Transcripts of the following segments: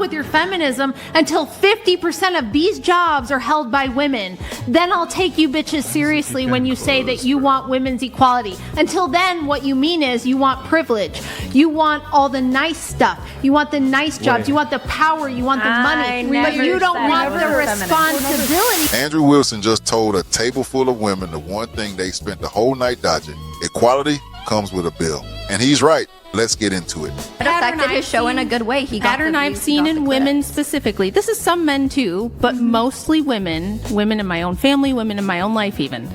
with your feminism until 50% of these jobs are held by women. Then I'll take you bitches seriously when you say that you want women's equality. Until then, what you mean is you want privilege. You want all the nice stuff. You want the nice jobs. You want the power. You want the money. But you don't want the responsibility. Andrew Wilson just told a table full of women the one thing they spent the whole night dodging. Equality comes with a bill. And he's right. Let's get into it. It affected his show in a good way. He got pattern I've seen in women specifically. This is some men too, but mostly women in my own family, women in my own life even.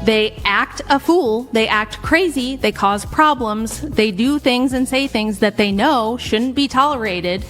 They act a fool, they act crazy, they cause problems, they do things and say things that they know shouldn't be tolerated,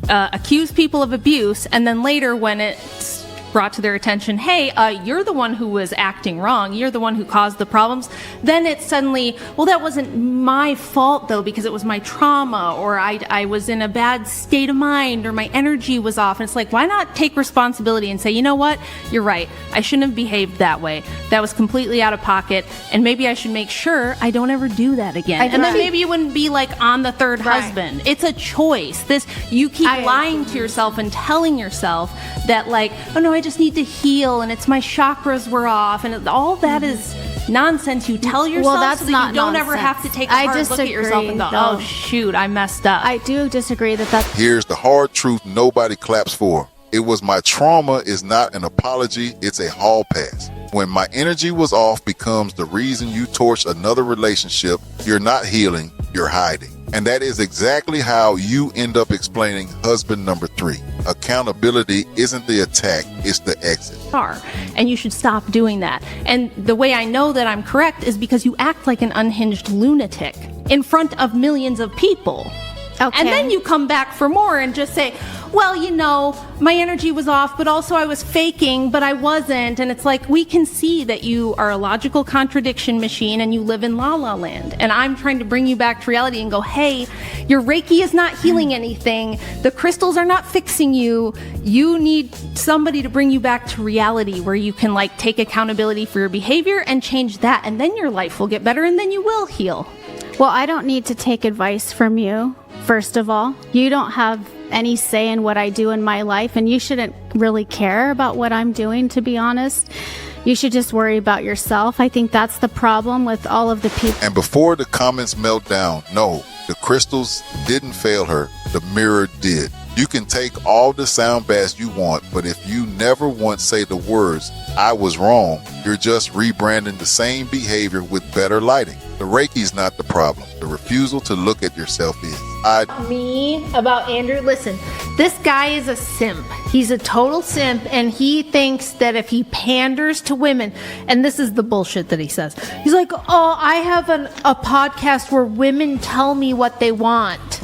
accuse people of abuse, and then later when it's brought to their attention, hey, you're the one who was acting wrong, you're the one who caused the problems, then it's suddenly, well, that wasn't my fault though, because it was my trauma, or I was in a bad state of mind, or my energy was off. And it's like, why not take responsibility and say, you know what, you're right, I shouldn't have behaved that way, that was completely out of pocket, and maybe I should make sure I don't ever do that again. And then maybe you wouldn't be like on the third husband. It's a choice. You keep lying to yourself and telling yourself that, like, oh no, I just need to heal, and it's my chakras were off, and all that is nonsense you tell yourself, so that you don't ever have to take a hard look at yourself and go, oh shoot, I messed up. I do disagree that's... Here's the hard truth nobody claps for. It was my trauma is not an apology, it's a hall pass. When my energy was off becomes the reason you torched another relationship, you're not healing, you're hiding. And that is exactly how you end up explaining husband number 3. Accountability isn't the attack, it's the exit. And you should stop doing that. And the way I know that I'm correct is because you act like an unhinged lunatic in front of millions of people. Okay. And then you come back for more and just say, well, you know, my energy was off, but also I was faking, but I wasn't. And it's like, we can see that you are a logical contradiction machine and you live in la la land. And I'm trying to bring you back to reality and go, hey, your Reiki is not healing anything. The crystals are not fixing you. You need somebody to bring you back to reality where you can like take accountability for your behavior and change that. And then your life will get better and then you will heal. Well, I don't need to take advice from you. First of all, you don't have any say in what I do in my life, and you shouldn't really care about what I'm doing, to be honest. You should just worry about yourself. I think that's the problem with all of the people. And before the comments melt down, no, the crystals didn't fail her. The mirror did. You can take all the sound baths you want, but if you never once say the words, I was wrong, you're just rebranding the same behavior with better lighting. The Reiki's not the problem. The refusal to look at yourself is. Me about Andrew, listen, this guy is a simp. He's a total simp, and he thinks that if he panders to women, and this is the bullshit that he says, he's like, oh, I have a podcast where women tell me what they want.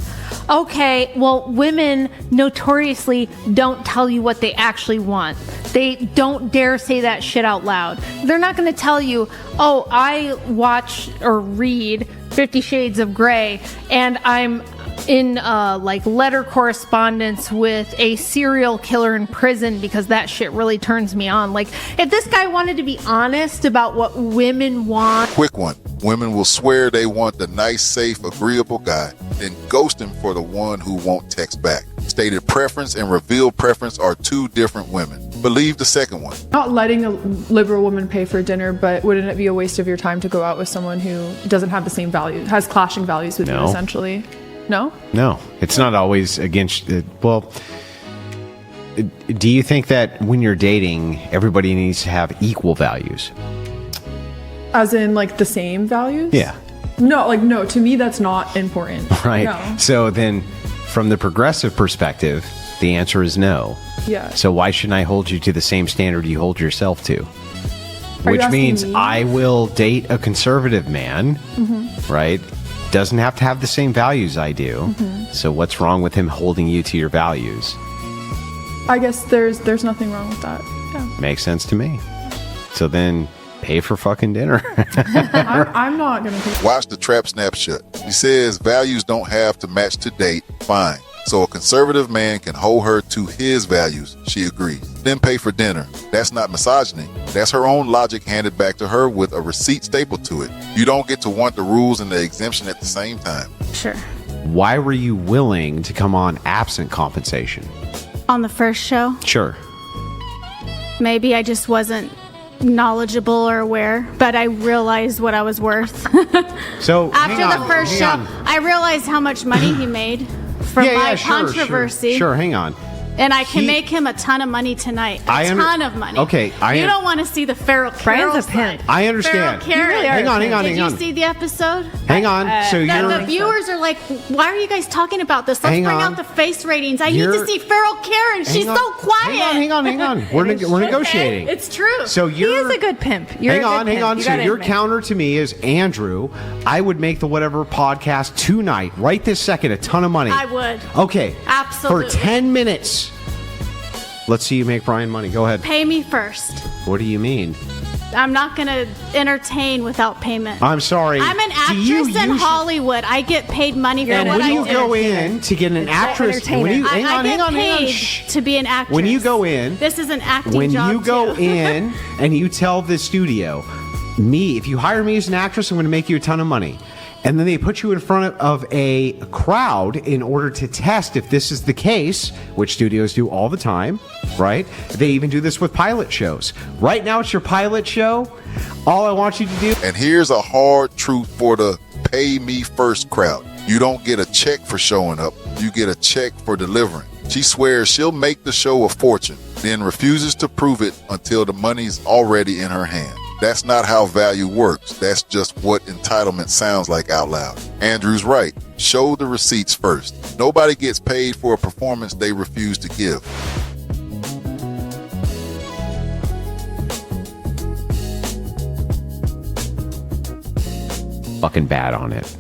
Okay, well, women notoriously don't tell you what they actually want. They don't dare say that shit out loud. They're not going to tell you, oh, I watch or read 50 Shades of Grey, and I'm in like letter correspondence with a serial killer in prison because that shit really turns me on. Like, if this guy wanted to be honest about what women want. Quick one. Women will swear they want the nice, safe, agreeable guy, then ghost him for the one who won't text back. Stated preference and revealed preference are two different women. Believe the second one. Not letting a liberal woman pay for dinner, but wouldn't it be a waste of your time to go out with someone who doesn't have the same values, has clashing values with you, essentially? No? No, it's not always against it. Well, do you think that when you're dating, everybody needs to have equal values? As in, like, the same values? Yeah. No, to me, that's not important. Right. No. So then, from the progressive perspective, the answer is no. Yeah. So why shouldn't I hold you to the same standard you hold yourself to? Which means me? I will date a conservative man, right? Doesn't have to have the same values I do. So what's wrong with him holding you to your values? I guess there's nothing wrong with that. Yeah. Makes sense to me. So then pay for fucking dinner. I'm not going to pay. Watch the trap snapshot. He says values don't have to match to date. Fine. So a conservative man can hold her to his values. She agrees. Then pay for dinner. That's not misogyny. That's her own logic handed back to her with a receipt stapled to it. You don't get to want the rules and the exemption at the same time. Sure. Why were you willing to come on absent compensation? On the first show, Sure. maybe I just wasn't knowledgeable or aware, but I realized what I was worth. So After the first show, I realized how much money he made from my controversy. Sure, hang on. And I can make him a ton of money tonight. A ton of money. Okay, you don't want to see the feral Carol Brian's a pimp. side. I understand. Feral Carol. really are Hang on, hang on, Did hang on. you see the episode? Hang on. So The viewers are like, why are you guys talking about this? Let's Hang bring on. out the face ratings. I need to You're- see Feral Karen. She's so quiet. Hang on. We're negotiating. It's true. So He you're is a good pimp. You're hang a good on. pimp. You So gotta your admit. counter to me is Andrew. I would make the Whatever podcast tonight, right this second, a ton of money. I would. Okay. Absolutely. For 10 minutes. Let's see you make Brian money. Go ahead. Pay me first. What do you mean? I'm not going to entertain without payment. I'm sorry. I'm an Do you actress in usually- Hollywood. I get paid money for And what when I you do. go in to get an actress, when you, hang I on, get hang on. paid Shh. to be an actress. When you go in, this is an acting when job you go too. in and you tell the studio, if you hire me as an actress, I'm going to make you a ton of money. And then they put you in front of a crowd in order to test if this is the case, which studios do all the time, right? They even do this with pilot shows. Right now, it's your pilot show. All I want you to do. And here's a hard truth for the pay me first crowd. You don't get a check for showing up. You get a check for delivering. She swears she'll make the show a fortune, then refuses to prove it until the money's already in her hand. That's not how value works. That's just what entitlement sounds like out loud. Andrew's right. Show the receipts first. Nobody gets paid for a performance they refuse to give. Fucking bad on it.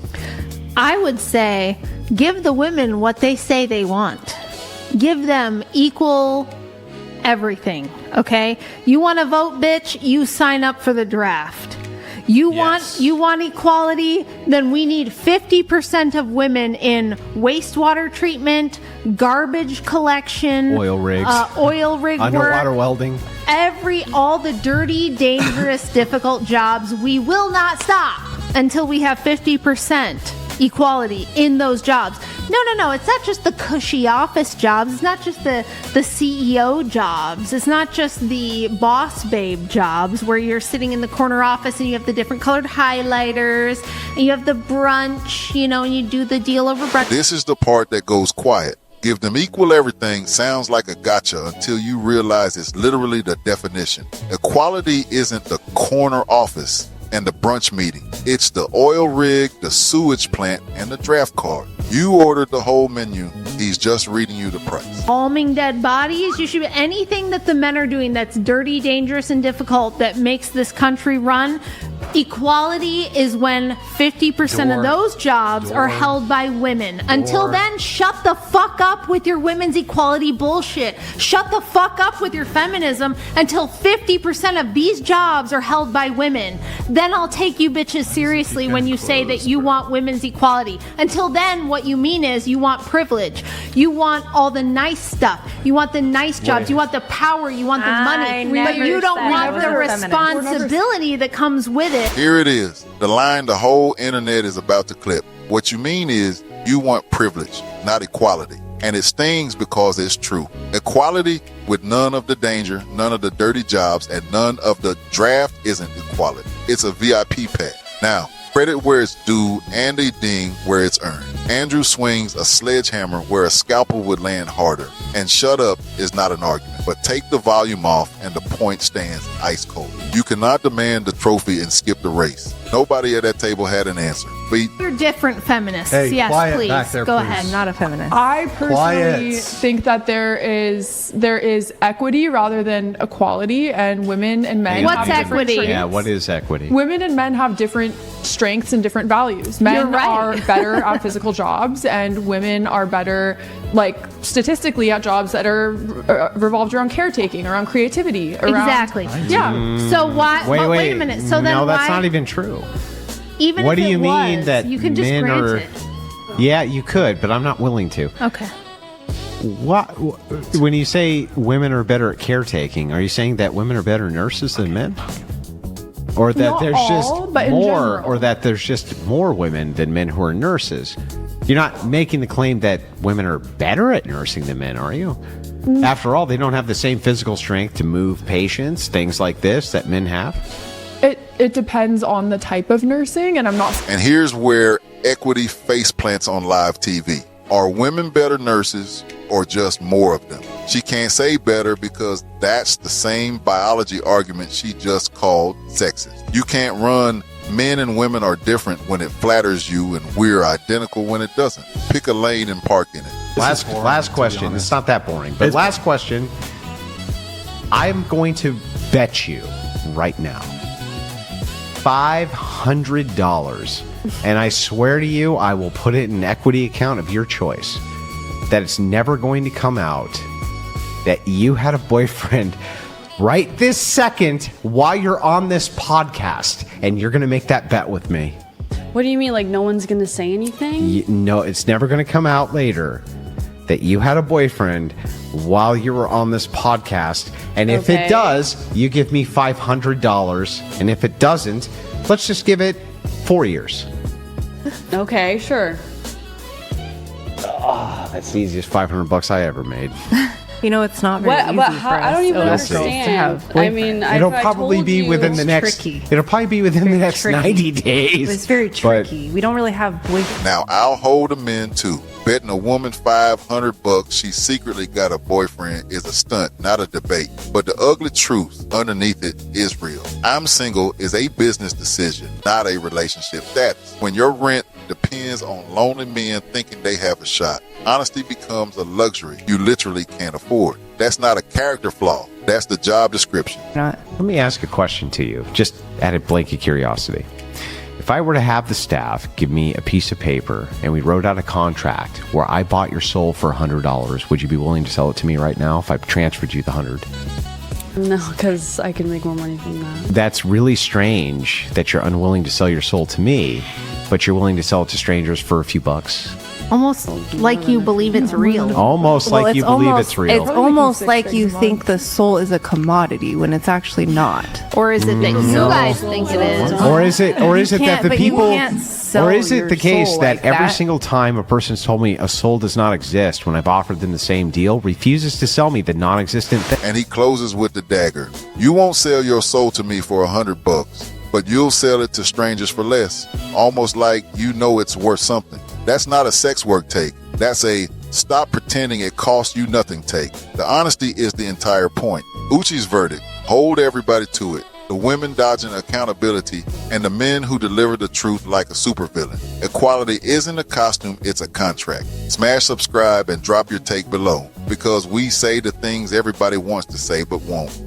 I would say give the women what they say they want. Give them equal everything, okay? You want to vote, bitch? You sign up for the draft. You want equality? Then we need 50% of women in wastewater treatment, garbage collection, Oil rigs. oil rig Underwater work, welding. all the dirty, dangerous, difficult jobs. We will not stop until we have 50% equality in those jobs. No. It's not just the cushy office jobs. It's not just the CEO jobs. It's not just the boss babe jobs where you're sitting in the corner office and you have the different colored highlighters and you have the brunch, and you do the deal over brunch. This is the part that goes quiet. Give them equal everything sounds like a gotcha until you realize it's literally the definition. Equality isn't the corner office and the brunch meeting. It's the oil rig, the sewage plant, and the draft card. You ordered the whole menu. He's just reading you the price. Calming dead bodies. You should anything that the men are doing that's dirty, dangerous, and difficult that makes this country run. Equality is when 50% of those jobs are held by women. Until then, shut the fuck up with your women's equality bullshit. Shut the fuck up with your feminism until 50% of these jobs are held by women. Then I'll take you bitches seriously when you say that you want women's equality. Until then, what you mean is you want privilege. You want all the nice stuff. You want the nice jobs. You want the power. You want the money. But you don't want the responsibility that comes with it. Here it is. The line the whole internet is about to clip. What you mean is you want privilege, not equality. And it stings because it's true. Equality with none of the danger, none of the dirty jobs, and none of the draft isn't equality. It's a VIP pack. Now, credit where it's due and a ding where it's earned. Andrew swings a sledgehammer where a scalpel would land harder. And shut up is not an argument, but take the volume off and the point stands ice cold. You cannot demand the trophy and skip the race. Nobody at that table had an answer. You're different feminists. Hey, yes, quiet please. back there, Go please. ahead. I'm not a feminist. I personally Quiet. think that there is equity rather than equality, and women and men What's have different equity? traits. Yeah, what is equity? Women and men have different strengths and different values. Men You're right. are better at physical jobs, and women are better, like statistically, at jobs that are revolved around caretaking, around creativity, around Exactly. yeah. So why? Wait a minute. So then no, that's why? not even true. Even What if do you it mean was, that you can just men grant are? it? Yeah, you could, but I'm not willing to. Okay. What when you say women are better at caretaking, are you saying that women are better nurses than men? or that Not there's all, just but in more, general. or that there's just more women than men who are nurses. You're not making the claim that women are better at nursing than men, are you? After all, they don't have the same physical strength to move patients, things like this that men have. It depends on the type of nursing, and I'm not. And here's where equity face plants on live TV. Are women better nurses or just more of them? She can't say better because that's the same biology argument she just called sexist. You can't run men and women are different when it flatters you and we're identical when it doesn't. Pick a lane and park in it. Last question. It's not that boring, but last question. I'm going to bet you right now $500, and I swear to you, I will put it in an equity account of your choice, that it's never going to come out that you had a boyfriend right this second while you're on this podcast, and you're going to make that bet with me. What do you mean? Like no one's going to say anything? No, it's never going to come out later that you had a boyfriend while you were on this podcast. And if it does, you give me $500. And if it doesn't, let's just give it 4 years. Okay, sure. That's the easiest $500 I ever made. You know, it's not very easy But for how? us. I don't even We'll see. understand. I mean, It'll I probably told be you within the it's next. tricky. It'll probably be within the next tricky. 90 days. It's very But tricky. We don't really have boyfriends. Now, I'll hold a man too. Betting a woman $500 she secretly got a boyfriend is a stunt, not a debate. But the ugly truth underneath it is real. I'm single is a business decision, not a relationship status. When your rent depends on lonely men thinking they have a shot, honesty becomes a luxury you literally can't afford. That's not a character flaw. That's the job description. Not. let me ask a question to you, just out of blanket curiosity. If I were to have the staff give me a piece of paper and we wrote out a contract where I bought your soul for $100, would you be willing to sell it to me right now if I transferred you the 100? No, because I can make more money from that. That's really strange that you're unwilling to sell your soul to me, but you're willing to sell it to strangers for a few bucks. Almost like you believe it's real. Almost Well, like you believe it's real. It's almost like you think the soul is a commodity when it's actually not. Or is it that you guys think it is? Or is it that the But you people, can't sell or is it your the case soul that like every that. single time a person's told me a soul does not exist when I've offered them the same deal, refuses to sell me the non-existent thing? And he closes with the dagger. You won't sell your soul to me for $100, but you'll sell it to strangers for less. Almost like you know it's worth something. That's not a sex work take. That's a stop pretending it costs you nothing take. The honesty is the entire point. Oouchie's verdict: hold everybody to it. The women dodging accountability and the men who deliver the truth like a supervillain. Equality isn't a costume, it's a contract. Smash subscribe and drop your take below, because we say the things everybody wants to say but won't.